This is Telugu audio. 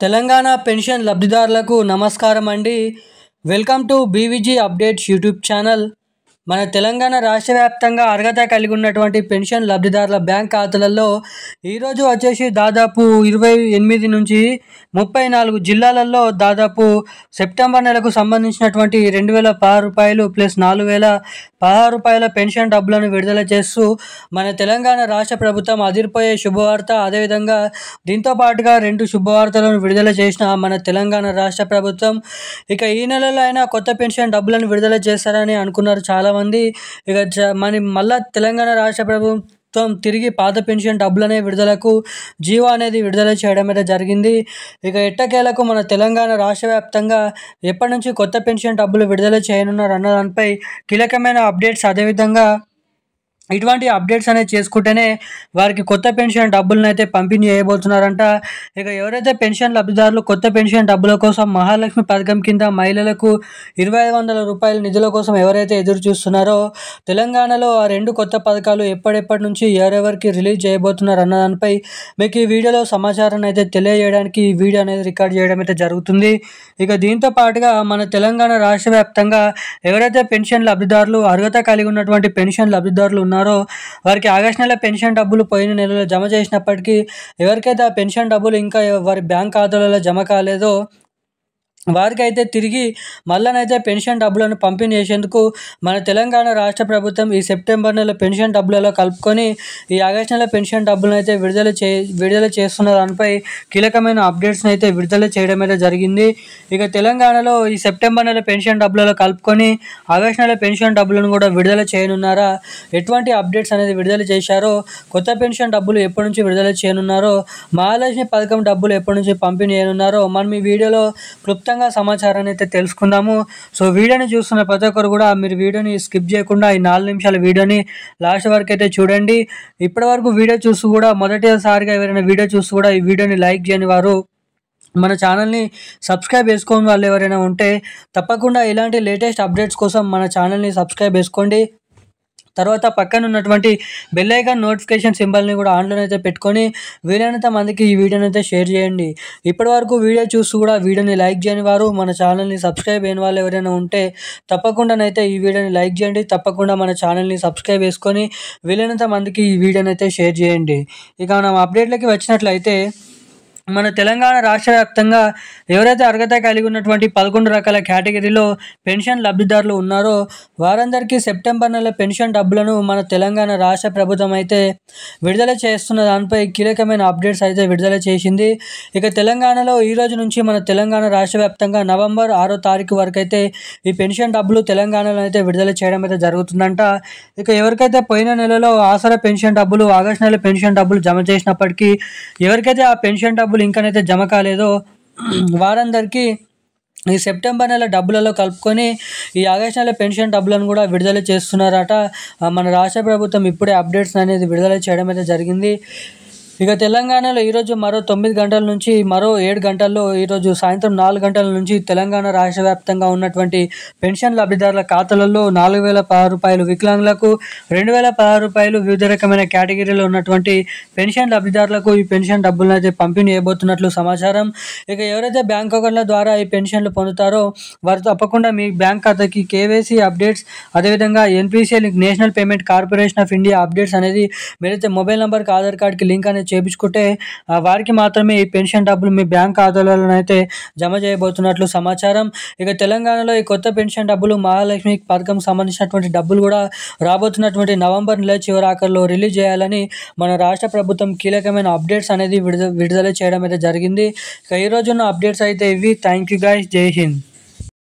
తెలంగాణ పెన్షన్ లబ్ధిదారులకు నమస్కారం అండి. Welcome to BVG updates YouTube channel. మన తెలంగాణ రాష్ట్ర వ్యాప్తంగా అర్హత కలిగి ఉన్నటువంటి పెన్షన్ లబ్ధిదారుల బ్యాంక్ ఖాతాలలో ఈరోజు వచ్చేసి దాదాపు 28 నుంచి 34 జిల్లాలలో దాదాపు సెప్టెంబర్ నెలకు సంబంధించినటువంటి 2016 రూపాయలు ప్లస్ 4016 రూపాయల పెన్షన్ డబ్బులను విడుదల చేస్తూ మన తెలంగాణ రాష్ట్ర ప్రభుత్వం అదిరిపోయే శుభవార్త. అదేవిధంగా దీంతో పాటుగా 2 శుభవార్తలను విడుదల చేసిన మన తెలంగాణ రాష్ట్ర ప్రభుత్వం. ఇక ఈ నెలలో అయినా కొత్త పెన్షన్ డబ్బులను విడుదల చేస్తారని అనుకున్నారు చాలామంది. ఇక మళ్ళా తెలంగాణ రాష్ట్ర ప్రభుత్వం తిరిగి పాత పెన్షన్ డబ్బులనే విడుదలకు జీవో అనేది విడుదల చేయడం అయితే జరిగింది. ఇక ఎట్టకేలకు మన తెలంగాణ రాష్ట్ర వ్యాప్తంగా ఎప్పటి నుంచి కొత్త పెన్షన్ డబ్బులు విడుదల చేయనున్నారు అన్న దానిపై కీలకమైన అప్డేట్స్, అదేవిధంగా ఇటువంటి అప్డేట్స్ అనేది చేసుకుంటేనే వారికి కొత్త పెన్షన్ డబ్బులను అయితే పంపిణీ చేయబోతున్నారంట. ఇక ఎవరైతే పెన్షన్ లబ్ధిదారులు కొత్త పెన్షన్ డబ్బుల కోసం మహాలక్ష్మి పథకం కింద మహిళలకు 2500 రూపాయల నిధుల కోసం ఎవరైతే ఎదురు చూస్తున్నారో తెలంగాణలో ఆ 2 కొత్త పథకాలు ఎప్పటి నుంచి ఎవరెవరికి రిలీజ్ చేయబోతున్నారు అన్న దానిపై మీకు ఈ వీడియోలో సమాచారాన్ని అయితే తెలియజేయడానికి ఈ వీడియో అనేది రికార్డ్ చేయడం అయితే జరుగుతుంది. ఇక దీంతో పాటుగా మన తెలంగాణ రాష్ట్ర వ్యాప్తంగా ఎవరైతే పెన్షన్ లబ్ధిదారులు అర్హత కలిగి ఉన్నటువంటి పెన్షన్ లబ్ధిదారులు వారికి ఆగస్టు నెల పెన్షన్ డబ్బులు పోయిన నెలలో జమ చేసినప్పటికీ ఎవరికైతే ఆ పెన్షన్ డబ్బులు ఇంకా వారి బ్యాంక్ ఖాతాలలో జమ కాలేదో వారికైతే తిరిగి మళ్ళనైతే పెన్షన్ డబ్బులను పంపిణీ చేసేందుకు మన తెలంగాణ రాష్ట్ర ప్రభుత్వం ఈ సెప్టెంబర్ నెల పెన్షన్ డబ్బులలో కలుపుకొని ఈ ఆగస్టు నెల పెన్షన్ డబ్బులను అయితే విడుదల చేస్తున్న దానిపై కీలకమైన అప్డేట్స్ని అయితే విడుదల చేయడం అయితే జరిగింది. ఇక తెలంగాణలో ఈ సెప్టెంబర్ నెల పెన్షన్ డబ్బులలో కలుపుకొని ఆగస్టు నెల పెన్షన్ డబ్బులను కూడా విడుదల చేయనున్నారా, ఎటువంటి అప్డేట్స్ అనేది విడుదల చేశారో, కొత్త పెన్షన్ డబ్బులు ఎప్పటి నుంచి విడుదల చేయనున్నారో, మహాలక్ష్మి పథకం డబ్బులు ఎప్పటి నుంచి పంపిణీ చేయనున్నారో మనం ఈ వీడియోలో క్లుప్తంగా సమాచారాన్ని అయితే తెలుసుకుందాము. సో వీడియోని చూస్తున్న ప్రతి ఒక్కరు కూడా మీరు వీడియోని స్కిప్ చేయకుండా ఈ 4 నిమిషాల వీడియోని లాస్ట్ వరకు అయితే చూడండి. ఇప్పటి వరకు వీడియో చూస్తూ కూడా మొదటిసారిగా ఎవరైనా వీడియో చూస్తూ కూడా ఈ వీడియోని లైక్ చేయని వారు, మన ఛానల్ని సబ్స్క్రైబ్ చేసుకోని వాళ్ళు ఎవరైనా ఉంటే తప్పకుండా ఇలాంటి లేటెస్ట్ అప్డేట్స్ కోసం మన ఛానల్ని సబ్స్క్రైబ్ చేసుకోండి. తర్వాత పక్కన ఉన్నటువంటి బెల్ ఐకాన్ నోటిఫికేషన్ సింబల్ని కూడా ఆన్లో అయితే పెట్టుకొని వీలైనంత మందికి ఈ వీడియోని అయితే షేర్ చేయండి. ఇప్పటి వరకు వీడియో చూస్తూ కూడా వీడియోని లైక్ చేయని వారు, మన ఛానల్ని సబ్స్క్రైబ్ అయిన వాళ్ళు ఎవరైనా ఉంటే తప్పకుండానైతే ఈ వీడియోని లైక్ చేయండి. తప్పకుండా మన ఛానల్ని సబ్స్క్రైబ్ చేసుకొని వీలైనంత మందికి ఈ వీడియోని అయితే షేర్ చేయండి. ఇక మనం అప్డేట్లకి వచ్చినట్లయితే మన తెలంగాణ రాష్ట్ర వ్యాప్తంగా ఎవరైతే అర్హత కలిగి ఉన్నటువంటి 11 రకాల కేటగిరీలో పెన్షన్ లబ్ధిదారులు ఉన్నారో వారందరికీ సెప్టెంబర్ నెల పెన్షన్ డబ్బులను మన తెలంగాణ రాష్ట్ర ప్రభుత్వం అయితే విడుదల చేస్తున్న దానిపై కీలకమైన అప్డేట్స్ అయితే విడుదల చేసింది. ఇక తెలంగాణలో ఈ రోజు నుంచి మన తెలంగాణ రాష్ట్ర వ్యాప్తంగా నవంబర్ 6వ తారీఖు వరకు అయితే ఈ పెన్షన్ డబ్బులు తెలంగాణలో అయితే విడుదల చేయడం అయితే జరుగుతుందంట. ఇక ఎవరికైతే పోయిన నెలలో ఆసరా పెన్షన్ డబ్బులు, ఆగస్టు నెల పెన్షన్ డబ్బులు జమ చేసినప్పటికీ ఎవరికైతే ఆ పెన్షన్ డబ్బులు ఇంకనైతే జమ కాలేదో వారందరికీ ఈ సెప్టెంబర్ నెల డబ్బులలో కలుపుకొని ఈ ఆగస్టు నెల పెన్షన్ డబ్బులను కూడా విడుదల చేస్తున్నారట. మన రాష్ట్ర ప్రభుత్వం ఇప్పుడే అప్డేట్స్ అనేది విడుదల చేయడం అయితే జరిగింది. ఇక తెలంగాణలో ఈరోజు మరో 9 గంటల నుంచి మరో 7 గంటల్లో ఈరోజు సాయంత్రం 4 గంటల నుంచి తెలంగాణ రాష్ట్ర వ్యాప్తంగా ఉన్నటువంటి పెన్షన్ లబ్ధిదారుల ఖాతాలలో 4016 రూపాయలు, వికలాంగులకు 2016 రూపాయలు, వివిధ రకమైన కేటగిరీలో ఉన్నటువంటి పెన్షన్ లబ్ధిదారులకు ఈ పెన్షన్ డబ్బులను అయితే పంపిణీ చేయబోతున్నట్లు సమాచారం. ఇక ఎవరైతే బ్యాంక్ అకౌంట్ల ద్వారా ఈ పెన్షన్లు పొందుతారో వారు తప్పకుండా మీ బ్యాంక్ ఖాతాకి కేవైసీ అప్డేట్స్, అదేవిధంగా NPCI national payment corporation of India updates అనేది మీరైతే మొబైల్ నెంబర్కి ఆధార్ కార్డ్కి లింక్ అనేది చేయించుకుంటే వారికి మాత్రమే ఈ పెన్షన్ డబ్బులు మీ బ్యాంక్ ఖాతాలలో అయితే జమ చేయబోతున్నట్లు సమాచారం. ఇక తెలంగాణలో ఈ కొత్త పెన్షన్ డబ్బులు మహాలక్ష్మి పథకం సంబంధించినటువంటి డబ్బులు కూడా రాబోతున్నటువంటి నవంబర్ నెల చివరి ఆఖరిలో రిలీజ్ చేయాలని మన రాష్ట్ర ప్రభుత్వం కీలకమైన అప్డేట్స్ అనేది విడుదల చేయడం అయితే జరిగింది. ఇక ఈ రోజున్న అప్డేట్స్ అయితే ఇవి. Thank you guys. జై హింద్.